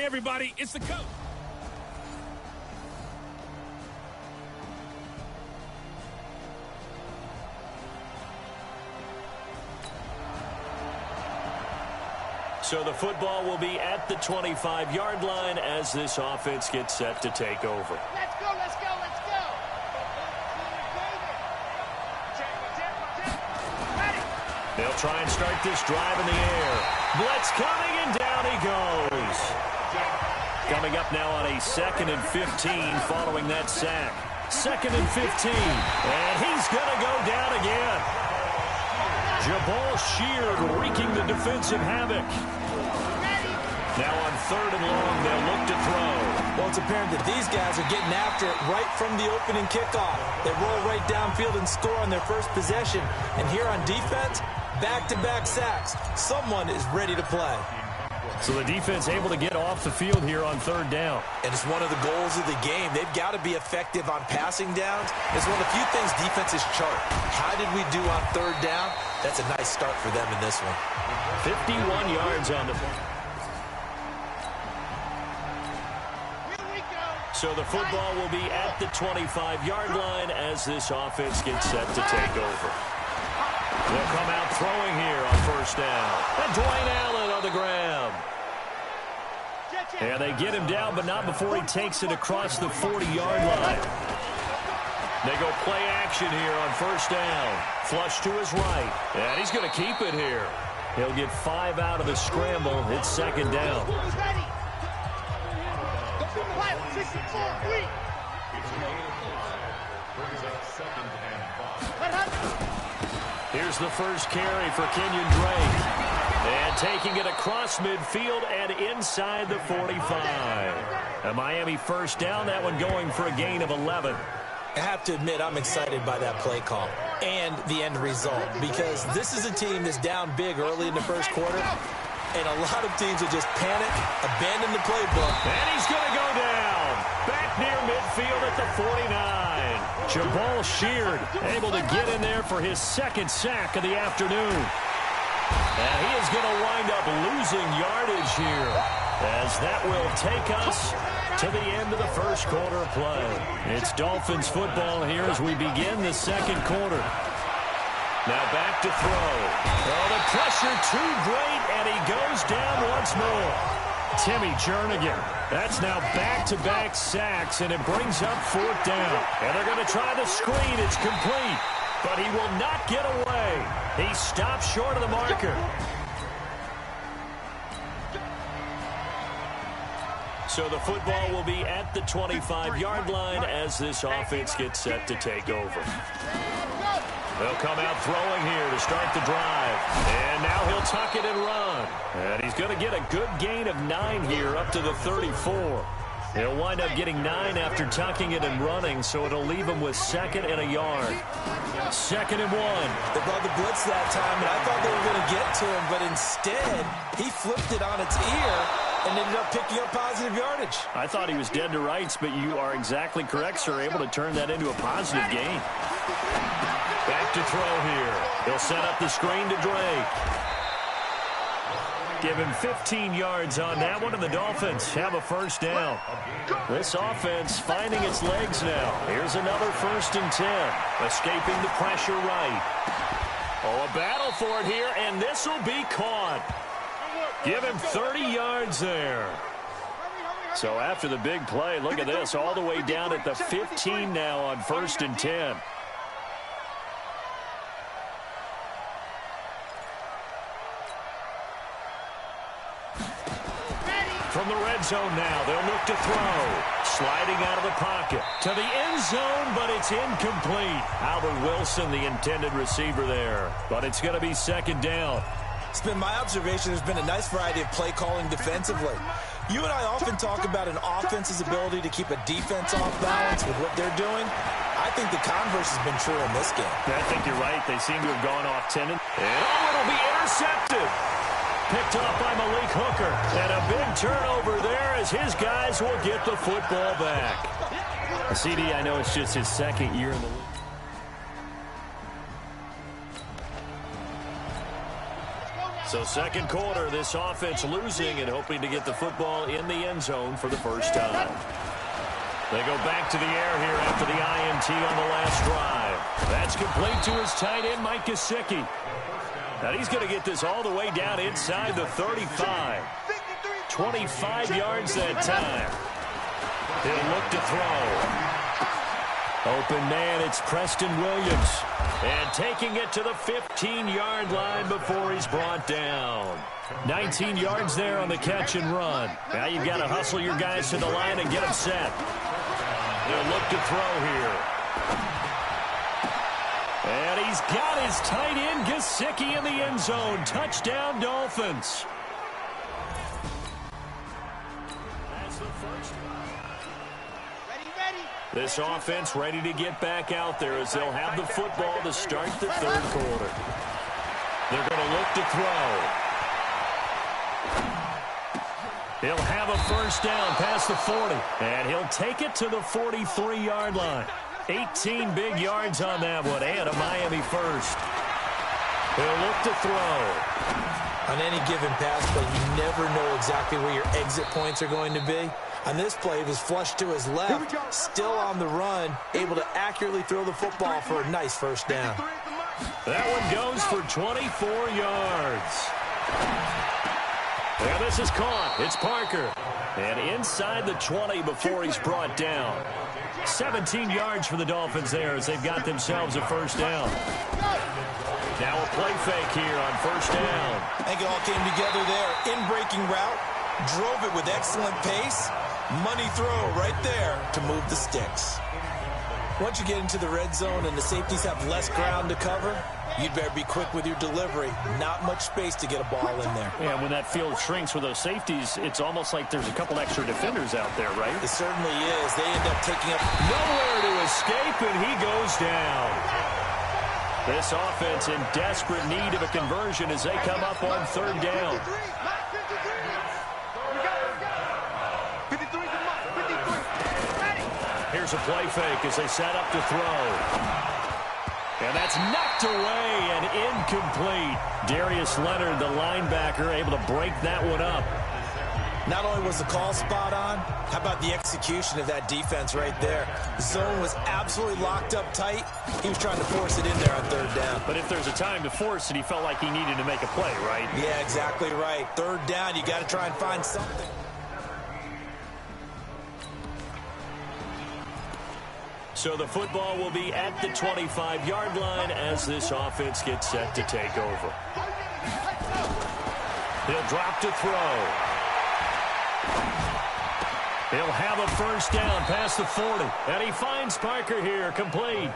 Hey, everybody, it's the coach. So the football will be at the 25-yard line as this offense gets set to take over. Let's go, let's go, let's go. They'll try and start this drive in the air. Blitz coming, and down he goes. Coming up now on a 2nd and 15 following that sack. 2nd and 15. And he's going to go down again. Jabal Sheard wreaking the defensive havoc. Now on 3rd and long, they'll look to throw. Well, it's apparent that these guys are getting after it right from the opening kickoff. They roll right downfield and score on their first possession. And here on defense, back-to-back sacks. Someone is ready to play. So the defense able to get off the field here on 3rd down. And it's one of the goals of the game. They've got to be effective on passing downs. It's one of the few things defenses chart. How did we do on 3rd down? That's a nice start for them in this one. 51 yards on the play. So the football will be at the 25-yard line as this offense gets set to take over. They'll come out throwing here on 1st down. And Dwayne Allen on the ground. And they get him down, but not before he takes it across the 40-yard line. They go play action here on 1st down. Flush to his right. And he's going to keep it here. He'll get 5 out of the scramble. It's 2nd down. Here's the first carry for Kenyon Drake. And taking it across midfield and inside the 45. A Miami 1st down, that one going for a gain of 11. I have to admit, I'm excited by that play call and the end result, because this is a team that's down big early in the 1st quarter, and a lot of teams will just panic, abandon the playbook. And he's going to go down. Back near midfield at the 49. Jabal Sheard able to get in there for his 2nd sack of the afternoon. And he is going to wind up losing yardage here, as that will take us to the end of the 1st quarter of play. It's Dolphins football here as we begin the 2nd quarter. Now back to throw. Oh, the pressure too great, and he goes down once more. Timmy Jernigan. That's now back-to-back sacks, and it brings up 4th down. And they're going to try the screen. It's complete, but he will not get away. He stops short of the marker. So the football will be at the 25-yard line as this offense gets set to take over. They'll come out throwing here to start the drive. And now he'll tuck it and run. And he's going to get a good gain of 9 here up to the 34. He'll wind up getting 9 after tucking it and running, so it'll leave him with 2nd and a yard. 2nd and 1. They brought the blitz that time, and I thought they were going to get to him, but instead he flipped it on its ear and ended up picking up positive yardage. I thought he was dead to rights, but you are exactly correct, sir. Able to turn that into a positive gain. Back to throw here. He'll set up the screen to Drake. Give him 15 yards on that one, and the Dolphins have a 1st down. This offense finding its legs now. Here's another 1st and 10. Escaping the pressure right. Oh, a battle for it here, and this will be caught. Give him 30 yards there. So after the big play, look at this, all the way down at the 15 now on 1st and 10. From the red zone now, they'll look to throw. Sliding out of the pocket to the end zone, but it's incomplete. Albert Wilson, the intended receiver there. But it's going to be 2nd down. It's been my observation there's been a nice variety of play calling defensively. You and I often talk about an offense's ability to keep a defense off balance with what they're doing. I think the converse has been true in this game. I think you're right. They seem to have gone off tendon. And it'll be intercepted. Picked off by Malik Hooker. And a big turnover there as his guys will get the football back. CD, I know it's just his 2nd year in the league. So second quarter, this offense losing and hoping to get the football in the end zone for the first time. They go back to the air here after the INT on the last drive. That's complete to his tight end, Mike Gesicki. And he's going to get this all the way down inside the 35. 25 yards that time. He'll look to throw. Open man, it's Preston Williams. And taking it to the 15-yard line before he's brought down. 19 yards there on the catch and run. Now you've got to hustle your guys to the line and get them set. He'll look to throw here. And he's got his tight end, Gesicki, in the end zone. Touchdown, Dolphins. That's the first. This offense ready to get back out there as they'll have the football to start the third quarter. They're going to look to throw. He'll have a first down past the 40, and he'll take it to the 43-yard line. 18 big yards on that one, and a Miami first. He'll look to throw. On any given pass play, you never know exactly where your exit points are going to be. On this play, it was flushed to his left, still on the run, able to accurately throw the football for a nice first down. That one goes for 24 yards. And this is caught. It's Parker. And inside the 20 before he's brought down. 17 yards for the Dolphins there as they've got themselves a first down. Now a play fake here on first down. I think it all came together there. In-breaking route, drove it with excellent pace. Money throw right there to move the sticks. Once you get into the red zone and the safeties have less ground to cover, you'd better be quick with your delivery. Not much space to get a ball in there. Yeah, when that field shrinks with those safeties, it's almost like there's a couple extra defenders out there, right? It certainly is. They end up taking up nowhere to escape, and he goes down. This offense in desperate need of a conversion as they come up on third down. Here's a play fake as they set up to throw. And that's knocked away and incomplete. Darius Leonard, the linebacker, able to break that one up. Not only was the call spot on, how about the execution of that defense right there? The zone was absolutely locked up tight. He was trying to force it in there on third down. But if there's a time to force it, he felt like he needed to make a play, right? Yeah, exactly right. Third down, you got to try and find something. So the football will be at the 25-yard line as this offense gets set to take over. He'll drop to throw. He'll have a first down past the 40. And he finds Parker here, complete.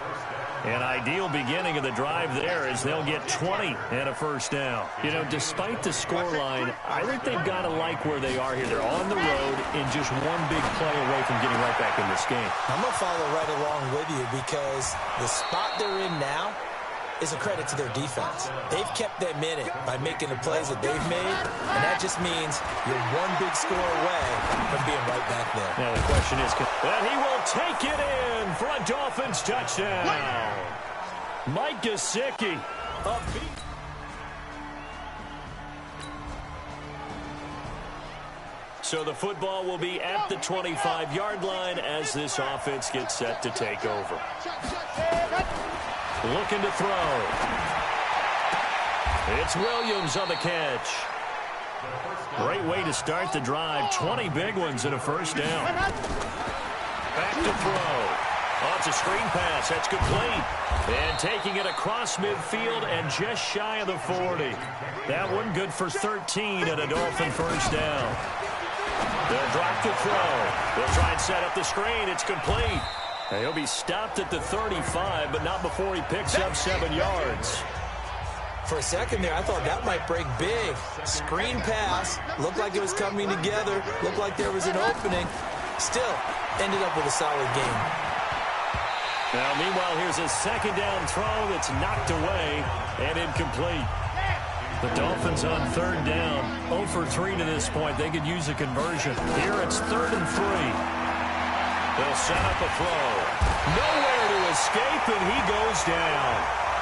An ideal beginning of the drive there as they'll get 20 and a first down. You know, despite the scoreline, I think they've got to like where they are here. They're on the road and just one big play away from getting right back in this game. I'm going to follow right along with you because the spot they're in now is a credit to their defense. They've kept them in it by making the plays that they've made, and that just means you're one big score away from being right back there. Now the question is, and he will take it in for a Dolphins touchdown. Mike Gesicki, a beat. So the football will be at the 25-yard line as this offense gets set to take over. Looking to throw. It's Williams on the catch. Great way to start the drive. 20 big ones and a first down. Back to throw. Oh, it's a screen pass. That's complete. And taking it across midfield and just shy of the 40. That one good for 13 and a Dolphin first down. They'll drop to throw. They'll try and set up the screen. It's complete. And he'll be stopped at the 35, but not before he picks up 7 yards. For a second there, I thought that might break big. Screen pass. Looked like it was coming together. Looked like there was an opening. Still, ended up with a solid game. Now, meanwhile, here's a second down throw that's knocked away and incomplete. The Dolphins on third down. 0 for 3 to this point. They could use a conversion. Here it's 3rd and 3. They'll set up a throw. Nowhere to escape, and he goes down.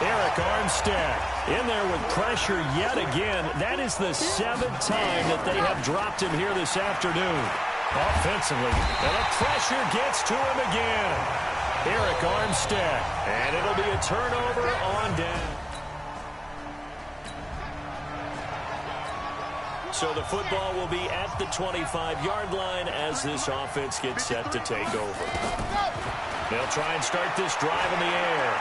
Eric Armstead in there with pressure yet again. That is the 7th time that they have dropped him here this afternoon. Offensively, and the pressure gets to him again. Eric Armstead, and it'll be a turnover on down. So the football will be at the 25-yard line as this offense gets set to take over. They'll try and start this drive in the air.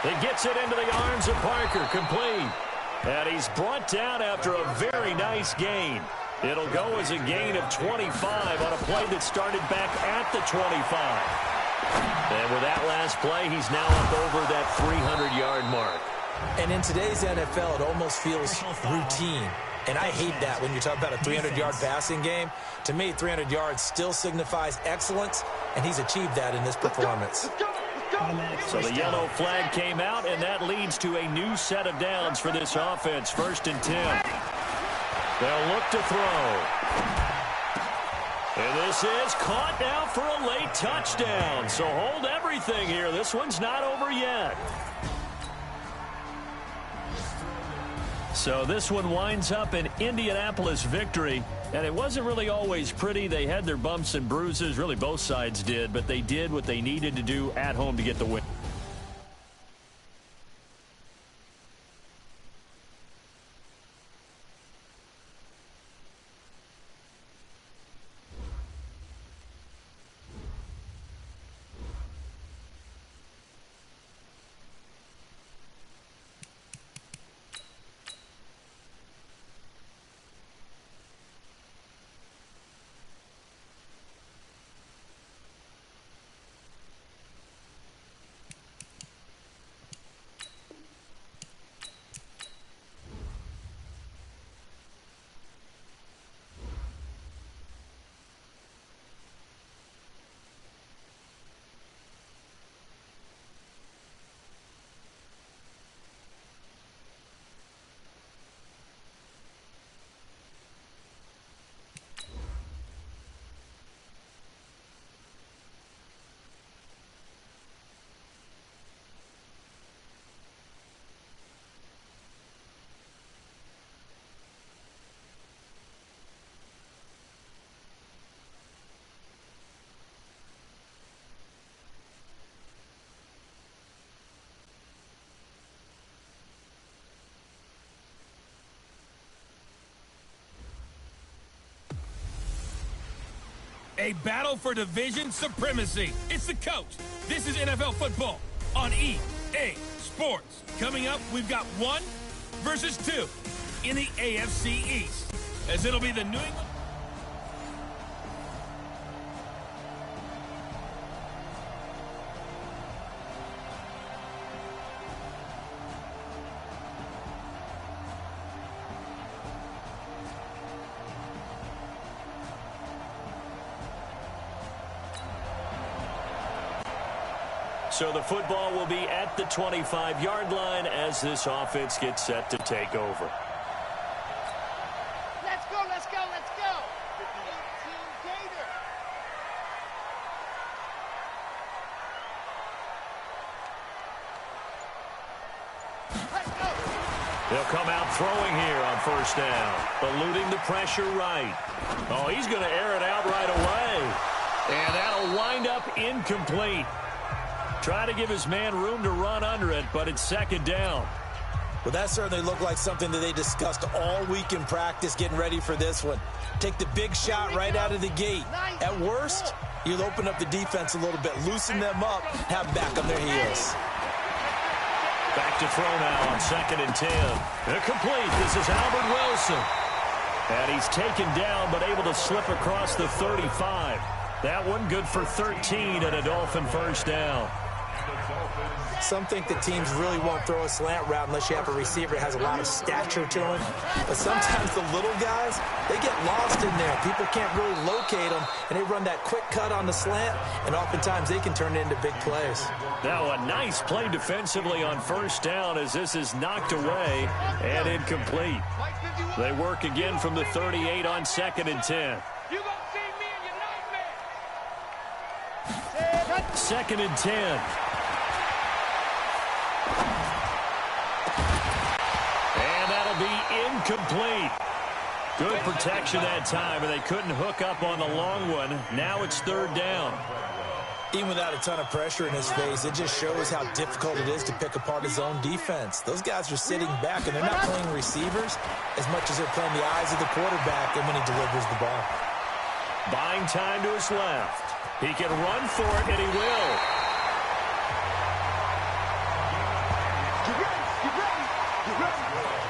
He gets it into the arms of Parker, complete. And he's brought down after a very nice gain. It'll go as a gain of 25 on a play that started back at the 25. And with that last play, he's now up over that 300-yard mark. And in today's NFL, it almost feels routine. And I hate that when you talk about a 300-yard passing game. To me, 300 yards still signifies excellence, and he's achieved that in this performance. So the yellow flag came out, and that leads to a new set of downs for this offense. 1st and 10. They'll look to throw. And this is caught now for a late touchdown. So hold everything here. This one's not over yet. So this one winds up an Indianapolis victory. And it wasn't really always pretty. They had their bumps and bruises. Really, both sides did. But they did what they needed to do at home to get the win. A battle for division supremacy. It's the coach. This is NFL football on EA Sports. Coming up, we've got 1 versus 2 in the AFC East, as it'll be the New England. So the football will be at the 25-yard line as this offense gets set to take over. Let's go, let's go, let's go. 18 Gator. Let's go. They'll come out throwing here on 1st down, eluding the pressure right. Oh, he's going to air it out right away. And that'll wind up incomplete. Try to give his man room to run under it, but it's 2nd down. Well, that certainly looked like something that they discussed all week in practice getting ready for this one. Take the big shot right out of the gate. At worst, you'll open up the defense a little bit, loosen them up, have them back on their heels. Back to throw now on 2nd and 10. Complete. This is Albert Wilson. And he's taken down, but able to slip across the 35. That one good for 13 and a Dolphin 1st down. Some think that teams really won't throw a slant route unless you have a receiver that has a lot of stature to him. But sometimes the little guys, they get lost in there. People can't really locate them, and they run that quick cut on the slant, and oftentimes they can turn it into big plays. Now a nice play defensively on 1st down as this is knocked away and incomplete. They work again from the 38 on 2nd and 10. 2nd and 10. incomplete. Good protection that time, and they couldn't hook up on the long one. Now it's third down. Even without a ton of pressure in his face, it just shows how difficult it is to pick apart his own defense. Those guys are sitting back, and they're not playing receivers as much as they're playing the eyes of the quarterback and when he delivers the ball. Buying time to his left. He can run for it, and he will.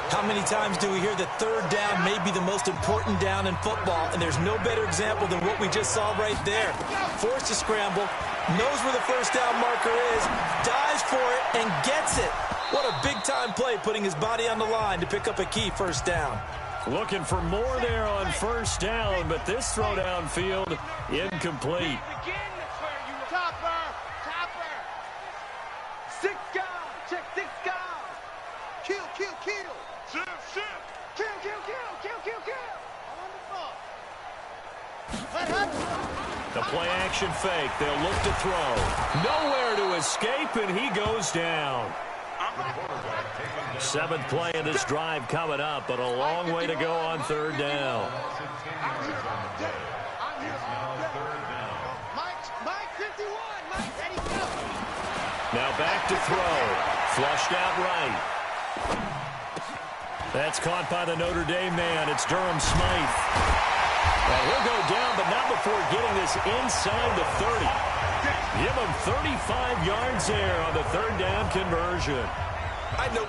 How many times do we hear that third down may be the most important down in football, and there's no better example than what we just saw right there. Forced to scramble, knows where the first down marker is, dives for it, and gets it. What a big-time play, putting his body on the line to pick up a key first down. Looking for more there on first down, but this throw downfield incomplete. Topper. 6 guys. Check 6 guys. Kill. Shift. Kill. The play action fake. They'll look to throw. Nowhere to escape, and he goes down. 7th play of this drive coming up, but a long way to go on third down. Mike 51. Mike, ready, go. Now back to throw. Flushed out right. That's caught by the Notre Dame man. It's Durham Smythe. And he'll go down, but not before getting this inside the 30. Give him 35 yards there on the third down conversion. I know.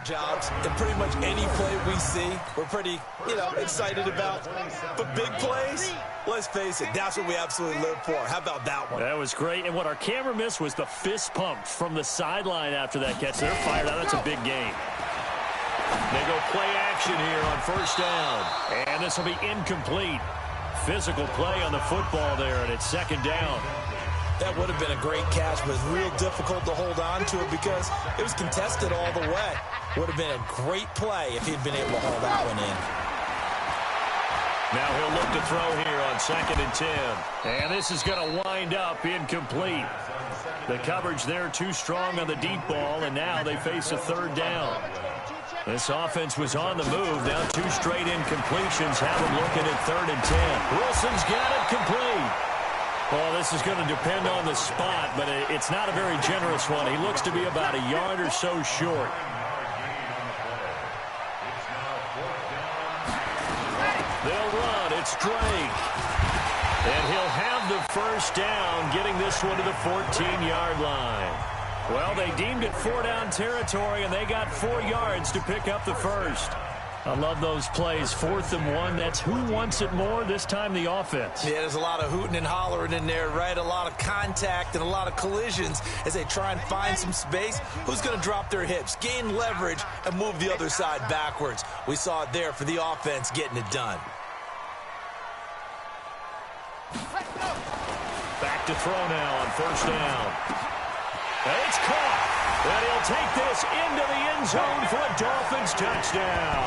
jobs, and pretty much any play we see, we're pretty, excited about. But big plays, let's face it, that's what we absolutely live for. How about that one? That was great, and what our camera missed was the fist pump from the sideline after that catch. They're fired out. That's a big game. They go play action here on first down, and this will be incomplete. Physical play on the football there, and it's second down. That would have been a great catch, but it's real difficult to hold on to it because it was contested all the way. Would have been a great play if he'd been able to hold that one in. Now he'll look to throw here on 2nd and 10. And this is going to wind up incomplete. The coverage there too strong on the deep ball, and now they face a third down. This offense was on the move. Now 2 straight incompletions have them looking at 3rd and 10. Wilson's got it complete. Well, this is going to depend on the spot, but it's not a very generous one. He looks to be about a yard or so short. They'll run. It's Drake. And he'll have the first down, getting this one to the 14-yard line. Well, they deemed it 4-down territory, and they got 4 yards to pick up the first. I love those plays. 4th and 1. That's who wants it more. This time the offense. Yeah, there's a lot of hooting and hollering in there, right? A lot of contact and a lot of collisions as they try and find some space. Who's going to drop their hips, gain leverage, and move the other side backwards? We saw it there for the offense getting it done. Back to throw now on first down. And it's caught. And he'll take this into the end zone for a Dolphins touchdown.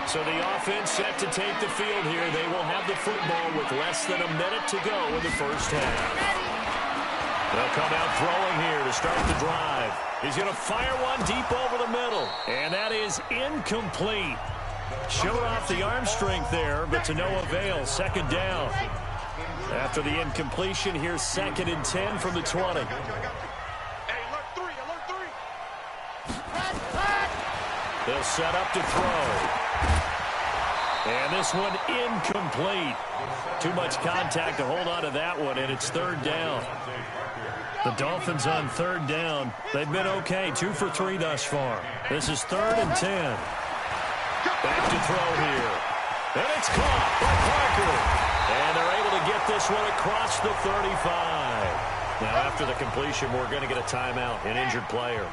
So the offense set to take the field here. They will have the football with less than a minute to go in the first half. They'll come out throwing here to start the drive. He's going to fire one deep over the middle. And that is incomplete. Showed off the arm strength there, but to no avail. Second down. After the incompletion, here's 2nd and 10 from the 20. Hey, alert 3, alert 3. They'll set up to throw. And this one incomplete. Too much contact to hold on to that one, and it's 3rd down. The Dolphins on 3rd down. They've been okay, 2 for 3 thus far. This is 3rd and 10. Back to throw here. And it's caught by Parker. And they're able to get this one across the 35. Now, after the completion, we're going to get a timeout, an injured player.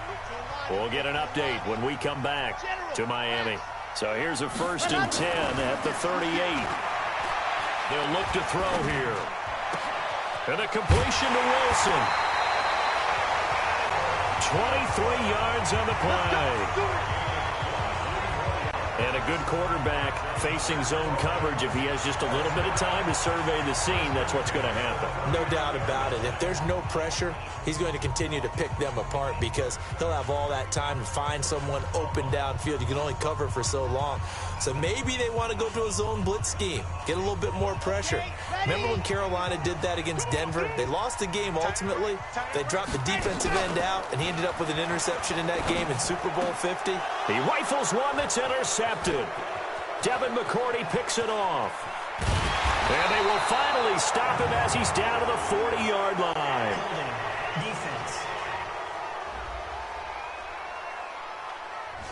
We'll get an update when we come back to Miami. So here's a 1st and 10 at the 38. They'll look to throw here. And a completion to Wilson. 23 yards on the play. And a good quarterback facing zone coverage. If he has just a little bit of time to survey the scene, that's what's going to happen. No doubt about it. If there's no pressure, he's going to continue to pick them apart because he'll have all that time to find someone open downfield. You can only cover for so long. So maybe they want to go to a zone blitz scheme, get a little bit more pressure. Remember when Carolina did that against Denver? They lost the game ultimately. They dropped the defensive end out, and he ended up with an interception in that game in Super Bowl 50. He rifles one that's intercepted. Devin McCourty picks it off. And they will finally stop him as he's down to the 40-yard line. Defense.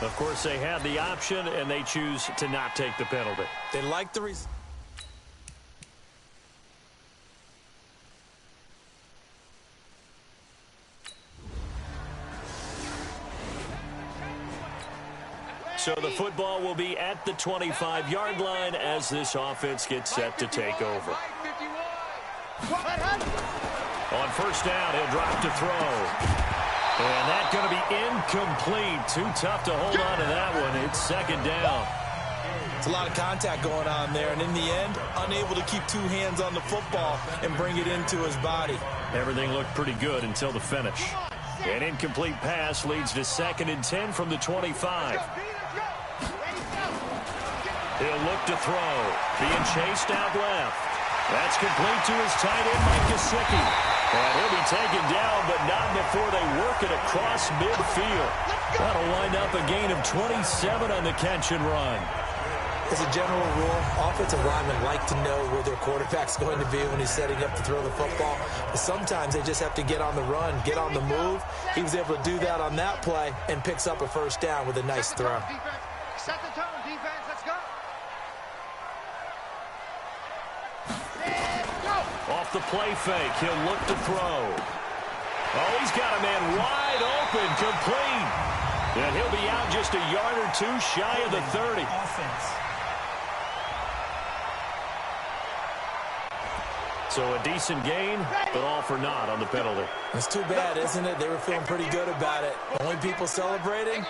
Of course, they have the option, and they choose to not take the penalty. They like the result. So the football will be at the 25-yard line as this offense gets set to take over. On first down, he'll drop to throw. And that's going to be incomplete. Too tough to hold on to that one. It's 2nd down. It's a lot of contact going on there, and in the end, unable to keep 2 hands on the football and bring it into his body. Everything looked pretty good until the finish. An incomplete pass leads to 2nd and 10 from the 25. He'll look to throw. Being chased out left. That's complete to his tight end, Mike Gesicki. And he'll be taken down, but not before they work it across midfield. That'll wind up a gain of 27 on the catch and run. As a general rule, offensive linemen like to know where their quarterback's going to be when he's setting up to throw the football. But sometimes they just have to get on the run, get on the move. He was able to do that on that play and picks up a first down with a nice throw. Set the tone, defense. Let's go. Off the play fake, he'll look to throw. Oh, he's got a man wide open, complete. And he'll be out just a yard or two shy of the 30. So a decent gain, but all for naught on the penalty. It's too bad, isn't it? They were feeling pretty good about it. Only people celebrating,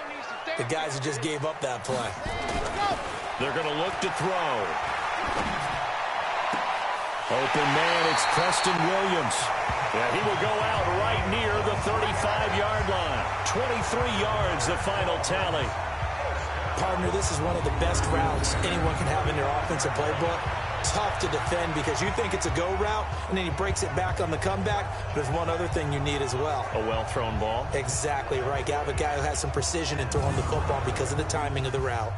the guys who just gave up that play. They're going to look to throw. Open man, it's Preston Williams. And he will go out right near the 35-yard line. 23 yards, the final tally. Partner, this is one of the best routes anyone can have in their offensive playbook. Tough to defend because you think it's a go route, and then he breaks it back on the comeback. There's one other thing you need as well. A well-thrown ball. Exactly right. You have a guy who has some precision in throwing the football because of the timing of the route.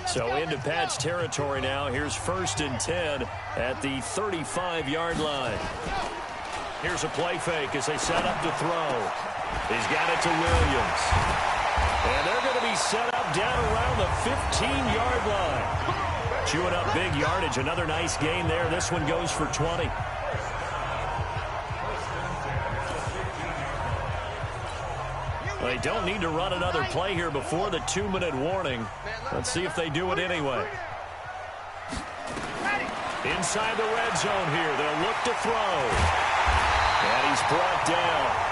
So into Pat's territory now. Here's 1st and 10 at the 35-yard line. Here's a play fake as they set up to throw. He's got it to Williams. And they're going to be set up down around the 15-yard line. Chewing up big yardage. Another nice gain there. This one goes for 20. They don't need to run another play here before the 2-minute warning. Let's see if they do it anyway. Inside the red zone here. They'll look to throw. And he's brought down.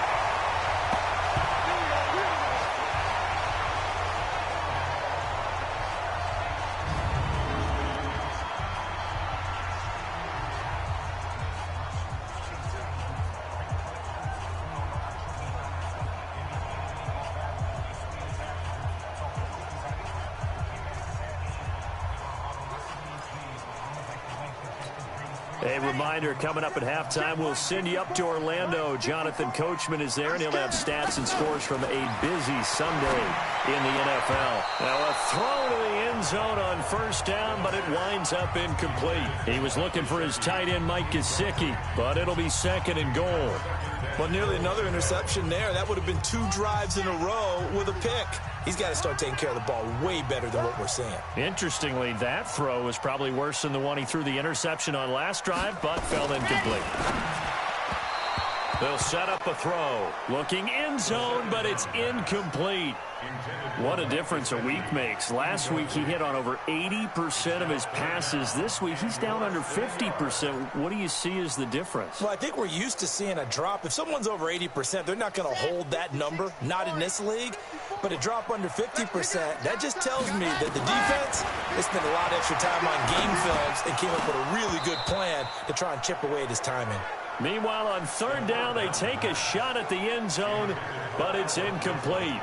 A reminder, coming up at halftime, we'll send you up to Orlando. Jonathan Coachman is there, and he'll have stats and scores from a busy Sunday in the NFL. Now, a throw to the end zone on first down, but it winds up incomplete. He was looking for his tight end, Mike Gesicki, but it'll be 2nd and goal. Well, nearly another interception there. That would have been 2 drives in a row with a pick. He's got to start taking care of the ball way better than what we're seeing. Interestingly, that throw was probably worse than the one he threw the interception on last drive, but fell incomplete. They'll set up a throw. Looking end zone, but it's incomplete. What a difference a week makes. Last week, he hit on over 80% of his passes. This week, he's down under 50%. What do you see as the difference? Well, I think we're used to seeing a drop. If someone's over 80%, they're not going to hold that number, not in this league. But a drop under 50%, that just tells me that the defense has spent a lot of extra time on game films and came up with a really good plan to try and chip away at his timing. Meanwhile, on 3rd down, they take a shot at the end zone, but it's incomplete.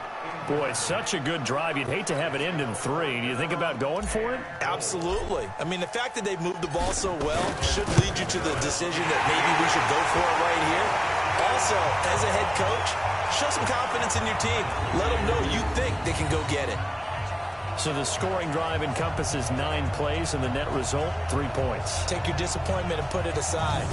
Boy, such a good drive. You'd hate to have it end in 3. Do you think about going for it? Absolutely. I mean, the fact that they've moved the ball so well should lead you to the decision that maybe we should go for it right here. Also, as a head coach, show some confidence in your team. Let them know you think they can go get it. So the scoring drive encompasses 9 plays, and the net result, 3 points. Take your disappointment and put it aside.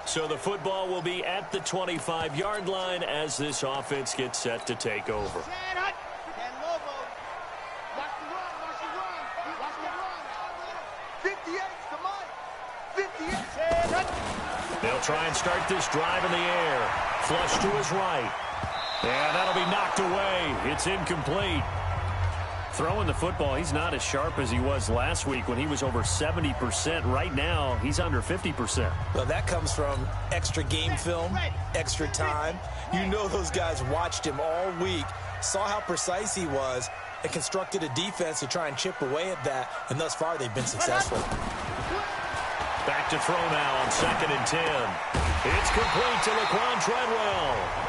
So the football will be at the 25-yard line as this offense gets set to take over. They'll try and start this drive in the air. Flush to his right. And that'll be knocked away. It's incomplete. Throwing the football, he's not as sharp as he was last week when he was over 70%. Right now, he's under 50%. Well, that comes from extra game film, extra time. You know those guys watched him all week, saw how precise he was, and constructed a defense to try and chip away at that, and thus far they've been successful. Back to throw now on 2nd and 10. It's complete to Laquan Treadwell.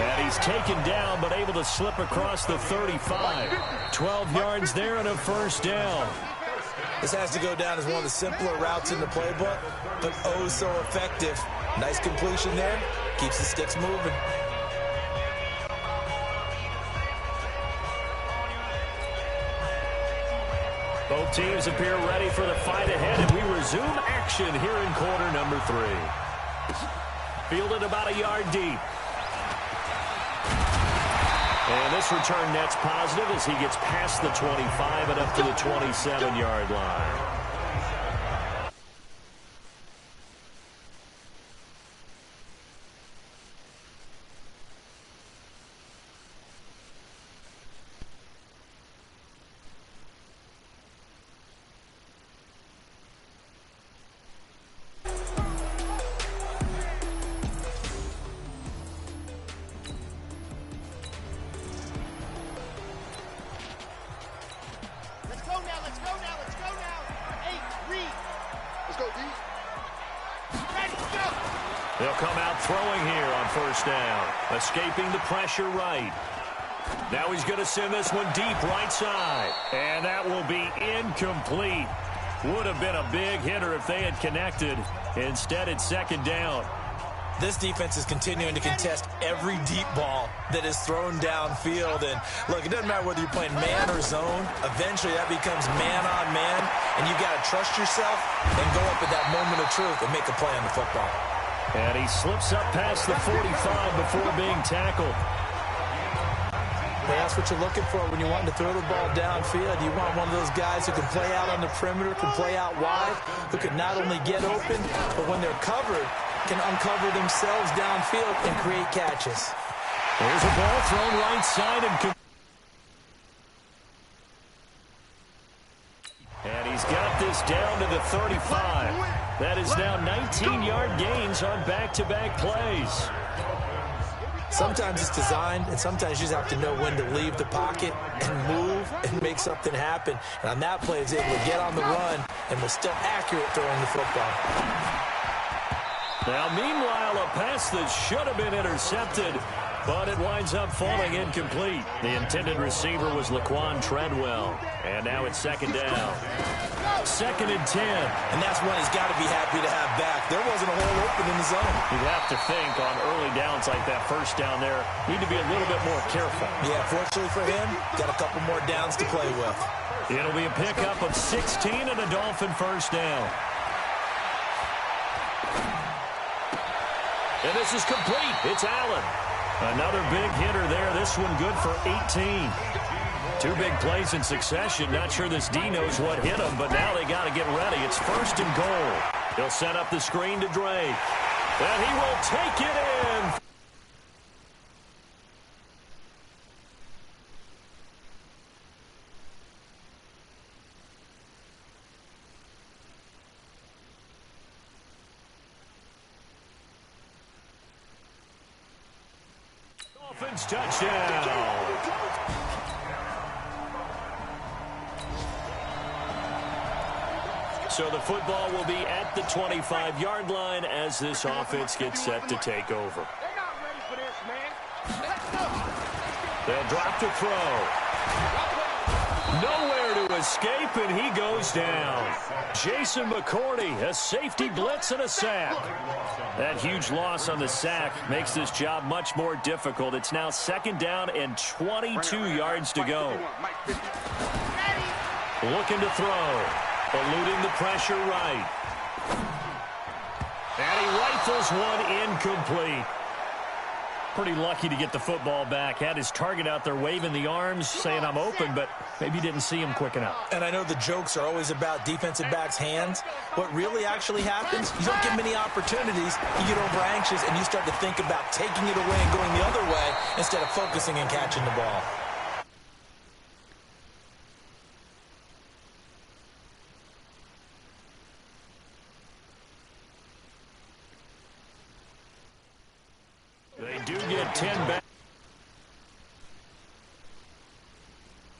And he's taken down, but able to slip across the 35. 12 yards there and a first down. This has to go down as one of the simpler routes in the playbook, but oh so effective. Nice completion there. Keeps the sticks moving. Both teams appear ready for the fight ahead, and we resume action here in quarter number 3. Fielded about a yard deep. And this return net's positive as he gets past the 25 and up to the 27-yard line. They'll come out throwing here on first down. Escaping the pressure right. Now he's going to send this one deep right side. And that will be incomplete. Would have been a big hitter if they had connected. Instead, it's 2nd down. This defense is continuing to contest every deep ball that is thrown downfield. And look, it doesn't matter whether you're playing man or zone. Eventually, that becomes man on man. And you got to trust yourself and go up at that moment of truth and make a play on the football. And he slips up past the 45 before being tackled. Well, that's what you're looking for when you want to throw the ball downfield. You want one of those guys who can play out on the perimeter, can play out wide, who can not only get open, but when they're covered, can uncover themselves downfield and create catches. There's a ball thrown right side and he's got this down to the 35. That is now 19-yard gains on back-to-back plays. Sometimes it's designed, and sometimes you just have to know when to leave the pocket and move and make something happen. And on that play, he's able to get on the run and was still accurate throwing the football. Now, meanwhile, a pass that should have been intercepted, but it winds up falling incomplete. The intended receiver was Laquan Treadwell. And now it's 2nd down. 2nd and 10. And that's one he's got to be happy to have back. There wasn't a hole open in the zone. You'd have to think on early downs like that, first down there, need to be a little bit more careful. Yeah, fortunately for him, got a couple more downs to play with. It'll be a pickup of 16 and a Dolphin first down. And this is complete. It's Allen. Another big hitter there. This one good for 18. 2 big plays in succession. Not sure this D knows what hit him, but now they got to get ready. It's 1st and goal. He'll set up the screen to Drake. And he will take it in. Dolphins touchdown. So the football will be at the 25-yard line as this offense gets set to take over. They're not ready for this, man. Let's go. They'll drop to throw. Nowhere to escape, and he goes down. Jason McCourty, a safety blitz and a sack. That huge loss on the sack makes this job much more difficult. It's now 2nd down and 22 yards to go. Looking to throw. Eluding the pressure right. And he rifles one incomplete. Pretty lucky to get the football back. Had his target out there waving the arms, saying I'm open, but maybe didn't see him quick enough. And I know the jokes are always about defensive backs' hands. What really actually happens, you don't get many opportunities, you get over anxious, and you start to think about taking it away and going the other way instead of focusing and catching the ball. do get 10 back.